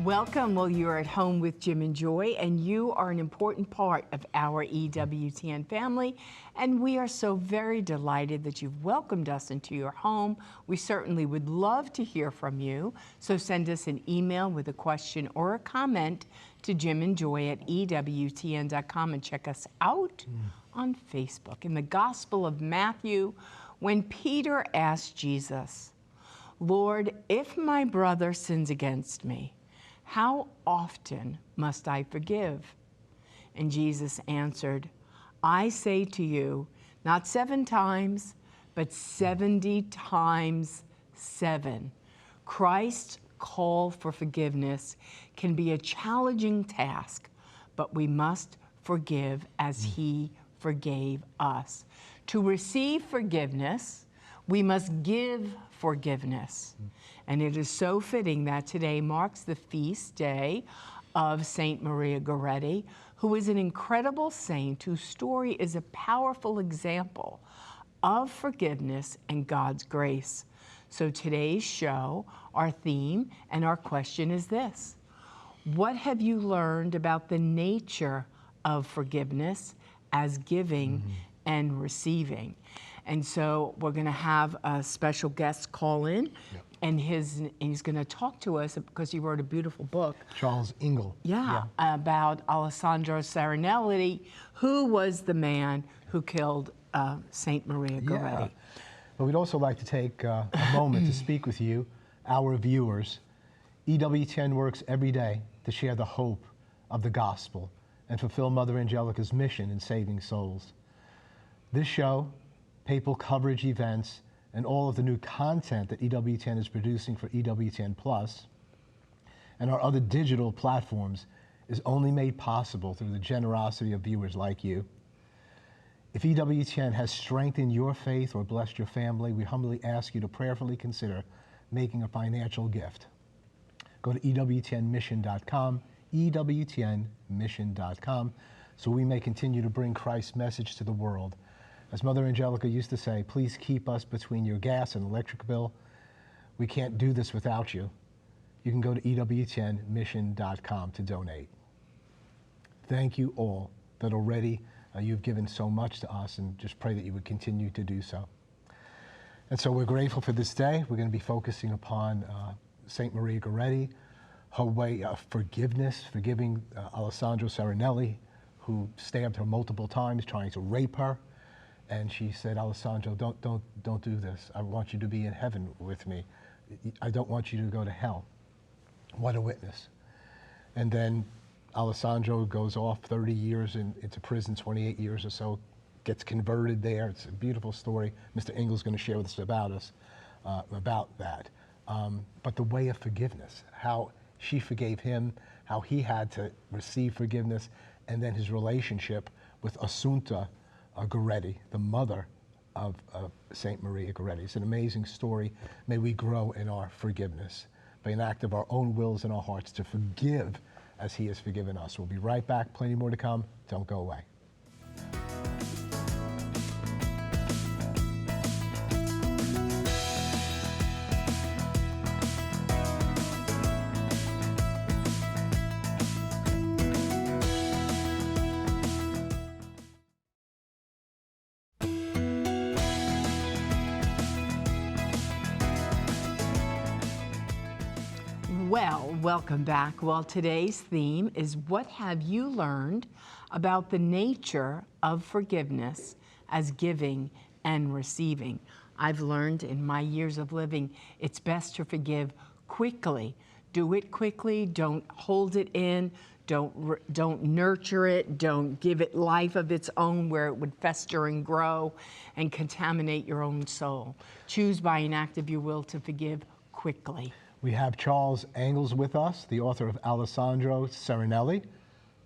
Welcome. Well, you're at home with Jim and Joy, and you are an important part of our EWTN family, and we are so very delighted that you've welcomed us into your home. We certainly would love to hear from you, so send us an email with a question or a comment to jimandjoy@ewtn.com, and check us out on Facebook. In the Gospel of Matthew, when Peter asked Jesus, "Lord, if my brother sins against me, how often must I forgive?" And Jesus answered, "I say to you, not 7 times, but 70 times 7. Christ's call for forgiveness can be a challenging task, but we must forgive as he forgave us. To receive forgiveness, we must give forgiveness. And it is so fitting that today marks the feast day of Saint Maria Goretti, who is an incredible saint whose story is a powerful example of forgiveness and God's grace. So today's show, our theme and our question is this: what have you learned about the nature of forgiveness as giving and receiving? And so we're going to have a special guest call in, and he's going to talk to us because he wrote a beautiful book. Charles Engels. About Alessandro Serenelli, who was the man who killed Saint Maria Goretti. But we'd also like to take a moment to speak with you, our viewers. EWTN works every day to share the hope of the gospel and fulfill Mother Angelica's mission in saving souls. This show, papal coverage events, and all of the new content that EWTN is producing for EWTN Plus and our other digital platforms is only made possible through the generosity of viewers like you. If EWTN has strengthened your faith or blessed your family, we humbly ask you to prayerfully consider making a financial gift. Go to EWTNmission.com, EWTNmission.com, so we may continue to bring Christ's message to the world. As Mother Angelica used to say, please keep us between your gas and electric bill. We can't do this without you. You can go to EWTNmission.com to donate. Thank you all that already you've given so much to us, and just pray that you would continue to do so. And so we're grateful for this day. We're going to be focusing upon Saint Maria Goretti, her way of forgiveness, forgiving Alessandro Serenelli, who stabbed her multiple times trying to rape her. And she said, "Alessandro, don't do this. I want you to be in heaven with me. I don't want you to go to hell." What a witness. And then Alessandro goes off 30 years into prison, 28 years or so, gets converted there. It's a beautiful story. Mr. Engels is going to share with us about that. But the way of forgiveness, how she forgave him, how he had to receive forgiveness, and then his relationship with Assunta Goretti, the mother of Saint Maria Goretti. It's an amazing story. May we grow in our forgiveness by an act of our own wills and our hearts to forgive as he has forgiven us. We'll be right back. Plenty more to come. Don't go away. Well, welcome back. Well, today's theme is what have you learned about the nature of forgiveness as giving and receiving? I've learned in my years of living, it's best to forgive quickly. Do it quickly, don't hold it in, don't nurture it, don't give it life of its own where it would fester and grow and contaminate your own soul. Choose by an act of your will to forgive quickly. We have Charles Engels with us, the author of Alessandro Serenelli,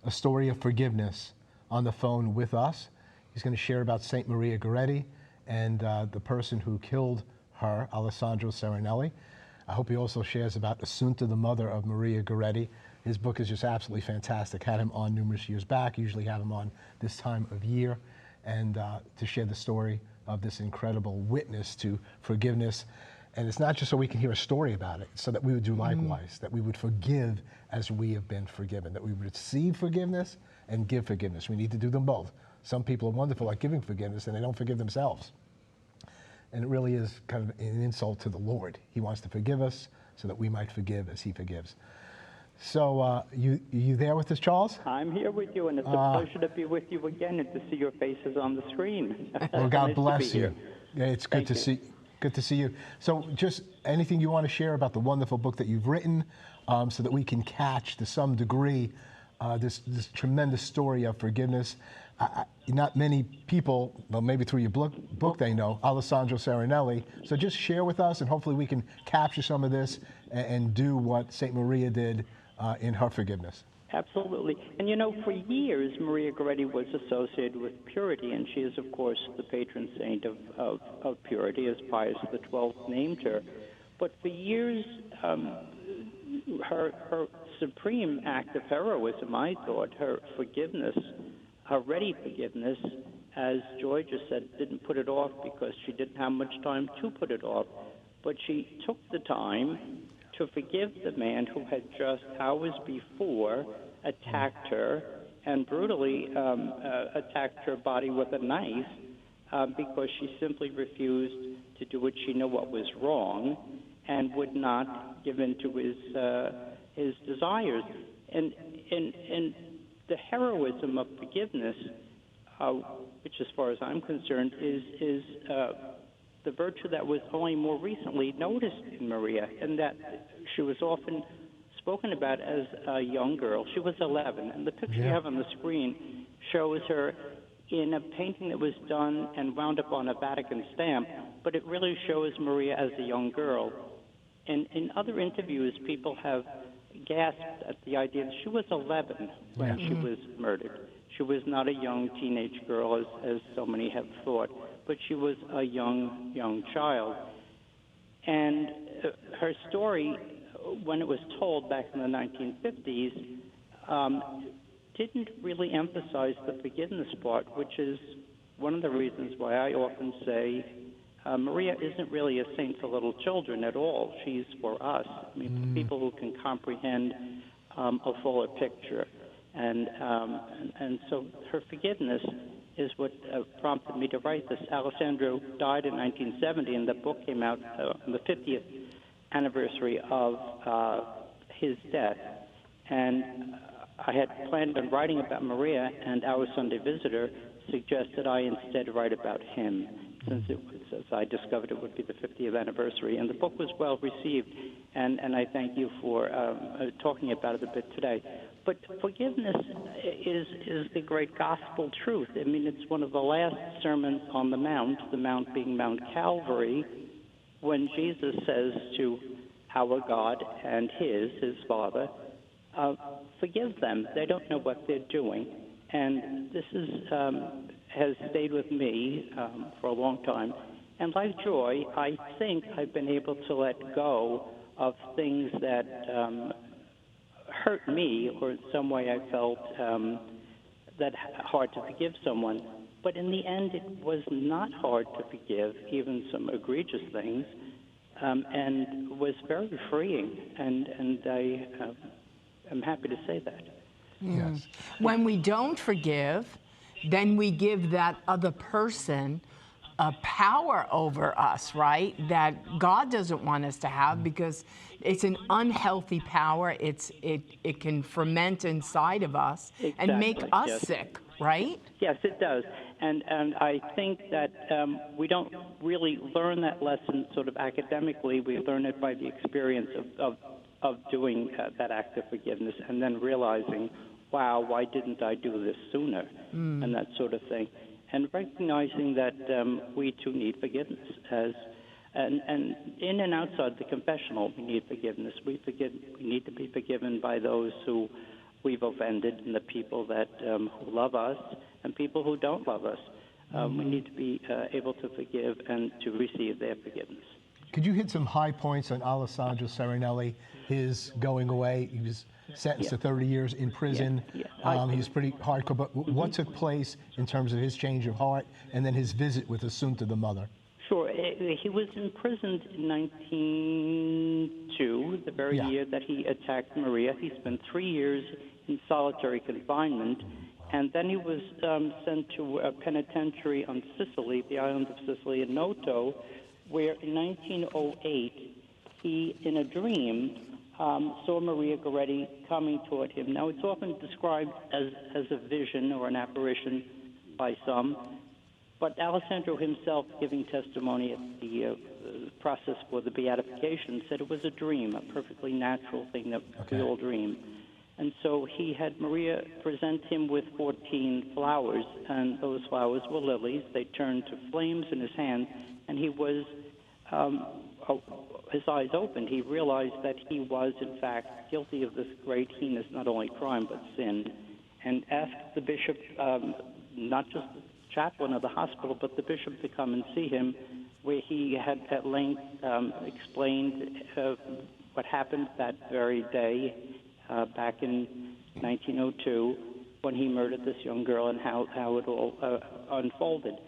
A Story of Forgiveness, on the phone with us. He's going to share about Saint Maria Goretti and the person who killed her, Alessandro Serenelli. I hope he also shares about Assunta, the mother of Maria Goretti. His book is just absolutely fantastic. Had him on numerous years back, usually have him on this time of year, and to share the story of this incredible witness to forgiveness And it's not just so we can hear a story about it, so that we would do likewise, that we would forgive as we have been forgiven, that we would receive forgiveness and give forgiveness. We need to do them both. Some people are wonderful at giving forgiveness and they don't forgive themselves. And it really is kind of an insult to the Lord. He wants to forgive us so that we might forgive as he forgives. So you there with us, Charles? I'm here with you, and it's a pleasure to be with you again and to see your faces on the screen. Well, God Nice bless to be you. here. Yeah, it's good to see. Good to see you. So just anything you want to share about the wonderful book that you've written, so that we can catch to some degree this tremendous story of forgiveness. Not many people, well, maybe through your book they know, Alessandro Serenelli. So just share with us, and hopefully we can capture some of this and do what St. Maria did in her forgiveness. Absolutely. And you know, for years, Maria Goretti was associated with purity, and she is, of course, the patron saint of purity, as Pius XII named her. But for years, her supreme act of heroism, I thought, her forgiveness, her ready forgiveness, as Joy just said, didn't put it off because she didn't have much time to put it off. But she took the time to forgive the man who had just hours before attacked her and brutally attacked her body with a knife because she simply refused to do what she knew what was wrong and would not give in to his desires. And the heroism of forgiveness, which as far as I'm concerned is the virtue that was only more recently noticed in Maria, and that she was often spoken about as a young girl. She was 11, and the picture you have on the screen shows her in a painting that was done and wound up on a Vatican stamp, but it really shows Maria as a young girl. And in other interviews, people have gasped at the idea that she was 11 when she was murdered. She was not a young teenage girl, as so many have thought, but she was a young child. And her story, when it was told back in the 1950s, didn't really emphasize the forgiveness part, which is one of the reasons why I often say Maria isn't really a saint for little children at all. She's for us. I mean, for people who can comprehend a fuller picture. And so her forgiveness is what prompted me to write this. Alessandro died in 1970, and the book came out on the 50th anniversary of his death. And I had planned on writing about Maria, and our Sunday Visitor suggested I instead write about him, since it was, as I discovered, it would be the 50th anniversary. And the book was well received, and I thank you for talking about it a bit today. But forgiveness is the great gospel truth. I mean, it's one of the last sermons on the Mount being Mount Calvary, when Jesus says to our God and his Father, forgive them. They don't know what they're doing. And this has stayed with me for a long time. And like Joy, I think I've been able to let go of things that hurt me, or in some way I felt that hard to forgive someone. But in the end, it was not hard to forgive, even some egregious things, and was very freeing. And I am happy to say that. Yes. When we don't forgive, then we give that other person a power over us, right? That God doesn't want us to have, because it's an unhealthy power. It can ferment inside of us and make us sick, right? Yes, it does. And I think that we don't really learn that lesson sort of academically. We learn it by the experience of doing that act of forgiveness, and then realizing, wow, why didn't I do this sooner? And that sort of thing. And recognizing that we too need forgiveness. And in and outside the confessional, we need forgiveness. We need to be forgiven by those who we've offended, and the people that who love us, and people who don't love us. We need to be able to forgive and to receive their forgiveness. Could you hit some high points on Alessandro Serenelli, his going away? He was sentenced to 30 years in prison. He was pretty hardcore, but what took place in terms of his change of heart and then his visit with Assunta, the mother? Sure. He was imprisoned in 1902, the very year that he attacked Maria. He spent 3 years in solitary confinement, and then he was sent to a penitentiary on Sicily, the island of Sicily in Noto, where in 1908 he, in a dream, saw Maria Goretti coming toward him. Now, it's often described as a vision or an apparition by some, but Alessandro himself, giving testimony at the process for the beatification, said it was a dream, a perfectly natural thing that we all dream. And so he had Maria present him with 14 flowers, and those flowers were lilies. They turned to flames in his hand, and he was, his eyes opened. He realized that he was, in fact, guilty of this great heinous, not only crime, but sin, and asked the bishop, not just the chaplain of the hospital, but the bishop to come and see him, where he had at length explained what happened that very day back in 1902 when he murdered this young girl and how it all unfolded.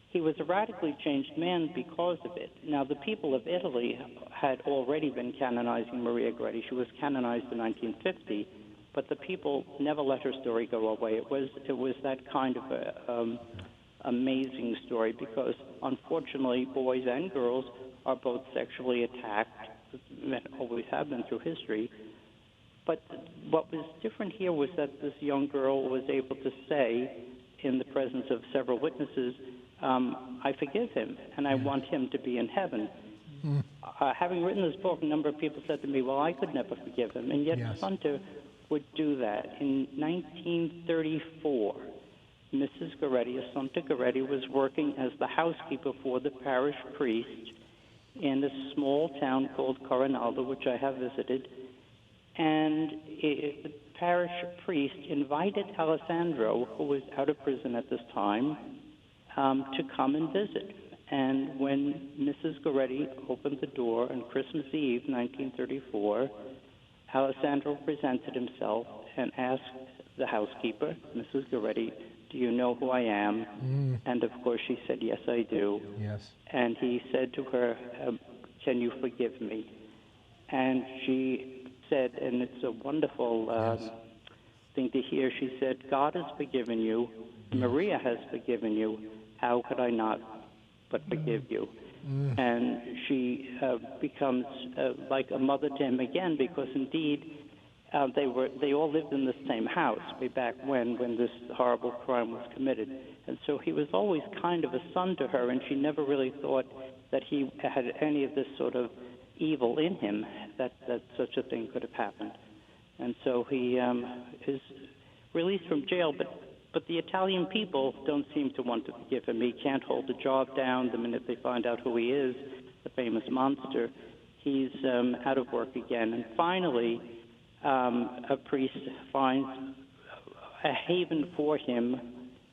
He was a radically changed man because of it. Now, the people of Italy had already been canonizing Maria Goretti. She was canonized in 1950, but the people never let her story go away. It was that kind of a amazing story because, unfortunately, boys and girls are both sexually attacked. Men always have been through history. But what was different here was that this young girl was able to say, in the presence of several witnesses, I forgive him, and I want him to be in heaven. Having written this book, a number of people said to me, well, I could never forgive him, and yet Assunta would do that. In 1934, Mrs. Goretti, Assunta Goretti, was working as the housekeeper for the parish priest in a small town called Coronaldo, which I have visited, and the parish priest invited Alessandro, who was out of prison at this time, to come and visit. And when Mrs. Goretti opened the door on Christmas Eve, 1934, Alessandro presented himself and asked the housekeeper, Mrs. Goretti, do you know who I am? And of course she said, yes, I do. Yes. And he said to her, can you forgive me? And she said, and it's a wonderful thing to hear, she said, God has forgiven you. Maria has forgiven you. How could I not but forgive you? And she becomes like a mother to him again, because indeed they all lived in the same house way back when this horrible crime was committed. And so he was always kind of a son to her, and she never really thought that he had any of this sort of evil in him, that such a thing could have happened. And so he is released from jail, but the Italian people don't seem to want to forgive him. He can't hold the job down the minute they find out who he is, the famous monster. He's out of work again. And finally, a priest finds a haven for him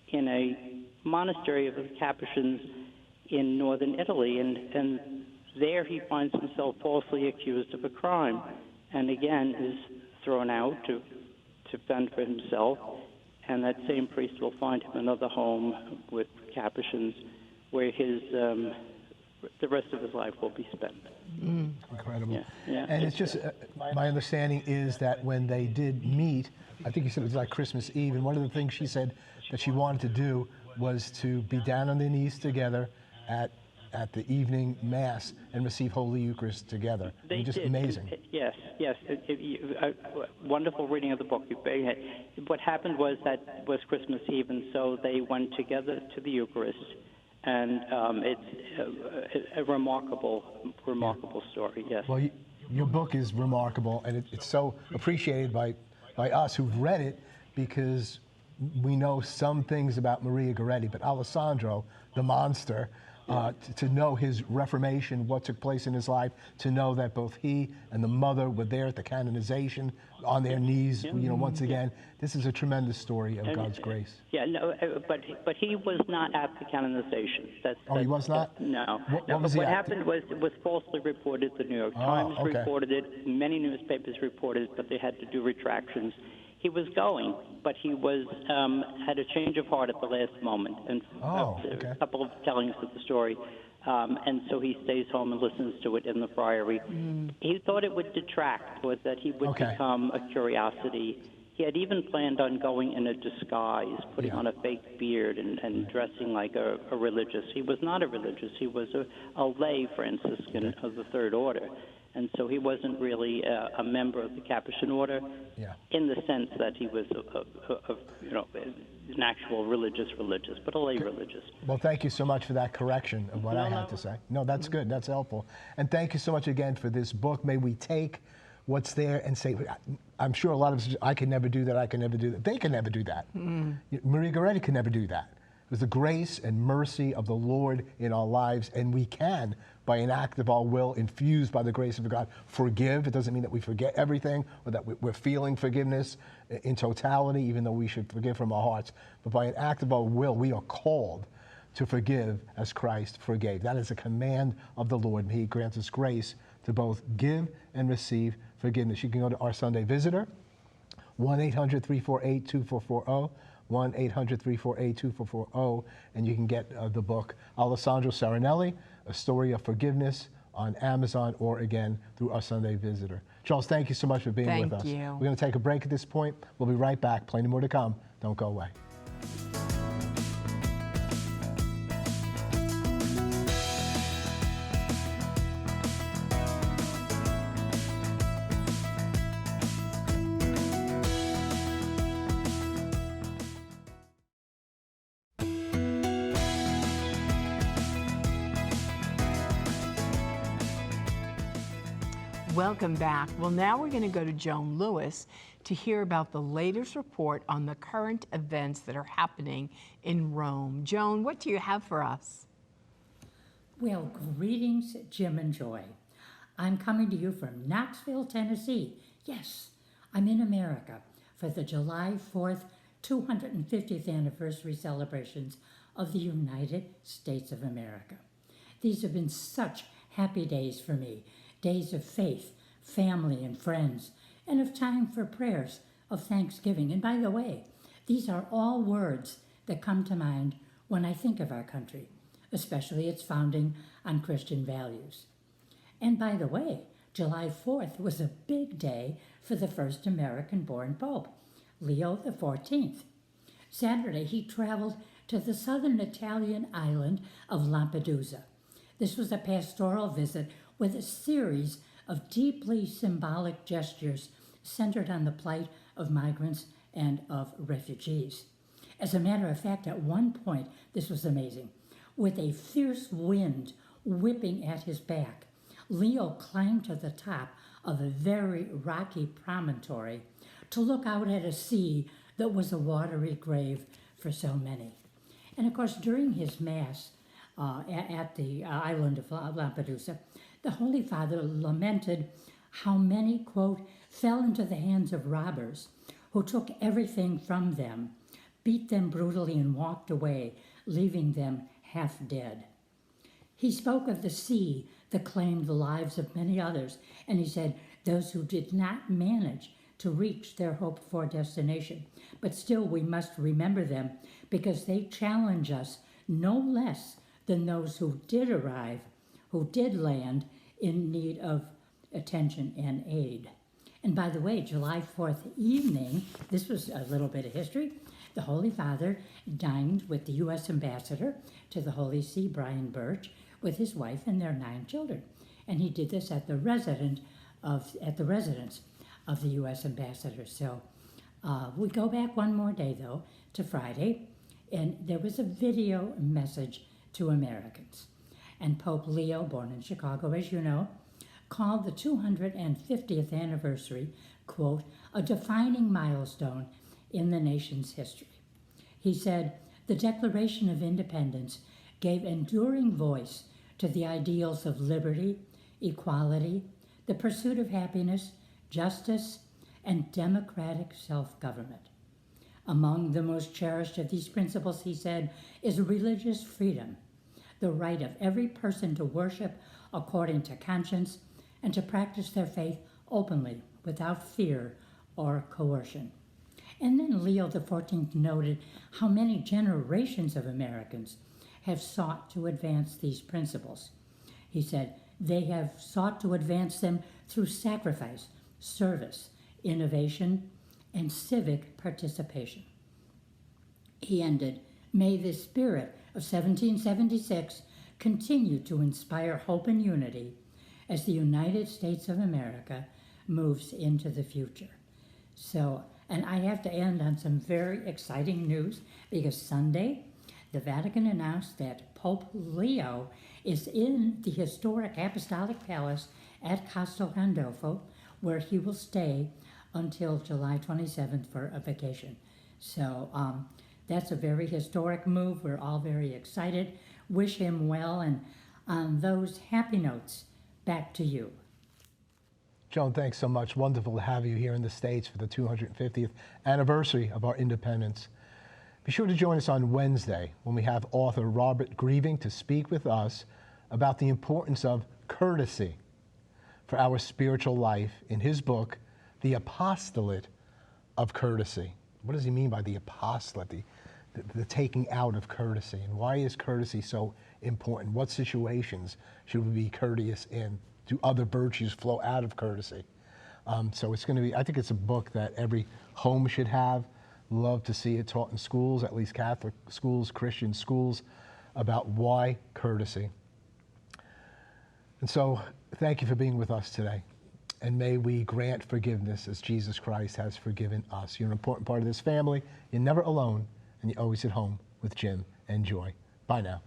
in a monastery of the Capuchins in northern Italy. And there he finds himself falsely accused of a crime, and again is thrown out to fend for himself. And that same priest will find him another home with Capuchins, where the rest of his life will be spent. Incredible. Yeah. And it's just, my understanding is that when they did meet, I think you said it was like Christmas Eve, and one of the things she said that she wanted to do was to be down on their knees together at the evening Mass and receive Holy Eucharist together. They just did. amazing. Yes. Wonderful reading of the book. What happened was that was Christmas Eve, and so they went together to the Eucharist, and it's a remarkable story. Yes. Well, your book is remarkable, and it's so appreciated by us who've read it, because we know some things about Maria Goretti, but Alessandro, the monster, to know his reformation, what took place in his life, to know that both he and the mother were there at the canonization, on their knees, once again. This is a tremendous story of God's grace. Yeah, no, but he was not at the canonization. He was not? No. What was he what at? happened was it was falsely reported. The New York Times reported it. Many newspapers reported it, but they had to do retractions. He was going, but he was had a change of heart at the last moment, and a couple of tellings of the story. And so he stays home and listens to it in the friary. He thought it would detract, or that he would become a curiosity. He had even planned on going in a disguise, putting on a fake beard and dressing like a religious. He was not a religious. He was a lay Franciscan of the Third Order. And so he wasn't really a member of the Capuchin order in the sense that he was an actual religious, but a lay religious. Well, thank you so much for that correction of what I had to say. No, that's good. That's helpful. And thank you so much again for this book. May we take what's there and say, I'm sure a lot of us, I can never do that, I can never do that. They can never do that. Maria Goretti can never do that. It was the grace and mercy of the Lord in our lives, and we can, by an act of our will, infused by the grace of God, forgive. It doesn't mean that we forget everything or that we're feeling forgiveness in totality, even though we should forgive from our hearts. But by an act of our will, we are called to forgive as Christ forgave. That is a command of the Lord, and He grants us grace to both give and receive forgiveness. You can go to our Sunday Visitor, 1-800-348-2440, 1-800-348-2440, and you can get the book Alessandro Serenelli, A Story of Forgiveness, on Amazon, or again through our Sunday Visitor. Charles, thank you so much for being with us. Thank you. We're going to take a break at this point. We'll be right back. Plenty more to come. Don't go away. Welcome back. Well, now we're going to go to Joan Lewis to hear about the latest report on the current events that are happening in Rome. Joan, what do you have for us? Well, greetings, Jim and Joy. I'm coming to you from Knoxville, Tennessee. Yes, I'm in America for the July 4th 250th anniversary celebrations of the United States of America. These have been such happy days for me. Days of faith, family and friends, and of time for prayers of thanksgiving. And by the way, these are all words that come to mind when I think of our country, especially its founding on Christian values. And by the way, July 4th was a big day for the first American-born Pope, Leo XIV. Saturday, he traveled to the southern Italian island of Lampedusa. This was a pastoral visit with a series of deeply symbolic gestures centered on the plight of migrants and of refugees. As a matter of fact, at one point, this was amazing, with a fierce wind whipping at his back, Leo climbed to the top of a very rocky promontory to look out at a sea that was a watery grave for so many. And of course, during his Mass at the island of Lampedusa, the Holy Father lamented how many, quote, fell into the hands of robbers who took everything from them, beat them brutally, and walked away, leaving them half dead. He spoke of the sea that claimed the lives of many others, and he said, those who did not manage to reach their hoped-for destination. But still, we must remember them because they challenge us no less than those who did arrive, who did land in need of attention and aid. And by the way, July 4th evening, this was a little bit of history, the Holy Father dined with the U.S. Ambassador to the Holy See, Brian Birch, with his wife and their 9 children. And he did this at the residence of the U.S. Ambassador. So we go back one more day, though, to Friday, and there was a video message to Americans. And Pope Leo, born in Chicago, as you know, called the 250th anniversary, quote, a defining milestone in the nation's history. He said, the Declaration of Independence gave enduring voice to the ideals of liberty, equality, the pursuit of happiness, justice, and democratic self-government. Among the most cherished of these principles, he said, is religious freedom, the right of every person to worship according to conscience and to practice their faith openly without fear or coercion. And then Leo XIV noted how many generations of Americans have sought to advance these principles. He said, they have sought to advance them through sacrifice, service, innovation, and civic participation. He ended, may the spirit of 1776 continue to inspire hope and unity as the United States of America moves into the future. So, and I have to end on some very exciting news, because Sunday, the Vatican announced that Pope Leo is in the historic Apostolic Palace at Castel Gandolfo, where he will stay until July 27th for a vacation. So that's a very historic move. We're all very excited. Wish him well, and on those happy notes, back to you. Joan, thanks so much. Wonderful to have you here in the States for the 250th anniversary of our independence. Be sure to join us on Wednesday when we have author Robert Grieving to speak with us about the importance of courtesy for our spiritual life in his book, The Apostolate of Courtesy. What does he mean by the apostolate, the taking out of courtesy? And why is courtesy so important? What situations should we be courteous in? Do other virtues flow out of courtesy? So it's going to be, I think it's a book that every home should have. Love to see it taught in schools, at least Catholic schools, Christian schools, about why courtesy. And so thank you for being with us today. And may we grant forgiveness as Jesus Christ has forgiven us. You're an important part of this family. You're never alone, and you're always at home with Jim and Joy. Bye now.